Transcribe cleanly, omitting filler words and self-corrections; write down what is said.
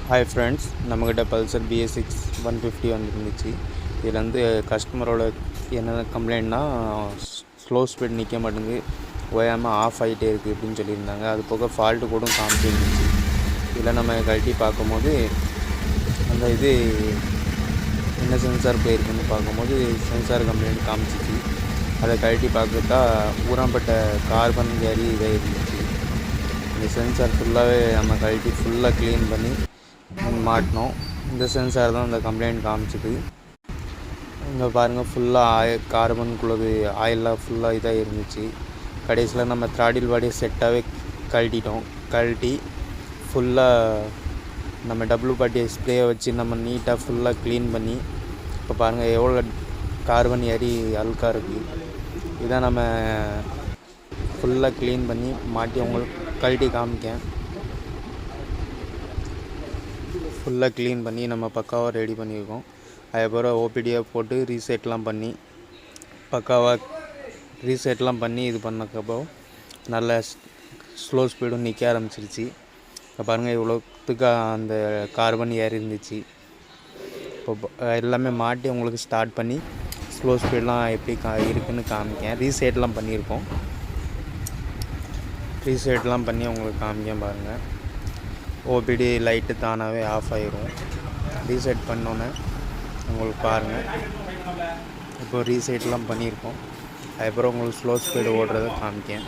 Hi friends, நம்மக்கிட்ட Pulsar BS6 150 வந்துருந்துச்சு. இதில் வந்து கஸ்டமரோட என்ன கம்ப்ளைண்ட்னா, ஸ்லோ ஸ்பீட் நிற்க மாட்டேங்குது, ஓயாமல் ஆஃப் ஆகிட்டே இருக்குது அப்படின்னு சொல்லியிருந்தாங்க. அது போக ஃபால்ட்டு கூட காமிச்சிருந்துச்சு. இதில் நம்ம கழட்டி பார்க்கும்போது அந்த இது என்ன சென்சார் போயிருக்குன்னு பார்க்கும்போது சென்சார் கம்ப்ளைண்ட் காமிச்சிச்சு. அதை கழட்டி பார்த்துட்டா ஊராம்பட்ட கார்பன் கேரி இதாக இருந்துச்சு. இந்த சென்சார் ஃபுல்லாகவே நம்ம கழட்டி ஃபுல்லாக க்ளீன் பண்ணி மாட்டினோம். இந்த சென்சார் தான் இந்த கம்ப்ளைண்ட் காமிச்சிது. இங்கே பாருங்கள், ஃபுல்லாக கார்பனுக்குள்ளது ஆயிலாக ஃபுல்லாக இதாக இருந்துச்சு. கடைசியில் நம்ம த்ராடில் பாடியை செட்டாகவே கழட்டி ஃபுல்லாக நம்ம WD ஸ்ப்ரேயை வச்சு நம்ம நீட்டாக ஃபுல்லாக க்ளீன் பண்ணி, இப்போ பாருங்கள் எவ்வளோ கார்பன் ஏறி அழுக்காக இருக்குது. இதான் நம்ம ஃபுல்லாக க்ளீன் பண்ணி மாட்டி உங்களுக்கு கழட்டி காமிக்கேன். ஃபுல்லாக க்ளீன் பண்ணி நம்ம பக்காவாக ரெடி பண்ணியிருக்கோம். அதுக்கப்புறம் OPDயை போட்டு ரீசெட்லாம் பண்ணி பக்காவாக பண்ணி இது பண்ணக்கப்புறம் நல்ல ஸ்லோ ஸ்பீடும் நிற்க ஆரம்பிச்சிருச்சு. இப்போ பாருங்கள் இவ்வளோத்துக்கு அந்த கார்பன் ஏறி இருந்துச்சு. இப்போ எல்லாமே மாட்டி உங்களுக்கு ஸ்டார்ட் பண்ணி ஸ்லோ ஸ்பீடெலாம் எப்படி இருக்குதுன்னு காமிக்கேன். ரீசெட்லாம் பண்ணியிருக்கோம். ரீசெட்லாம் பண்ணி உங்களுக்கு காமிக்கேன் பாருங்கள். OPD லைட்டு தானாகவே ஆஃப் ஆகிரும். ரீசெட் பண்ணோன்னே உங்களுக்கு பாருங்கள். இப்போ ரீசெட்லாம் பண்ணியிருக்கோம். அதுக்கப்புறம் உங்களுக்கு ஸ்லோ ஸ்பீடு ஓடுறதை காமிக்கேன்.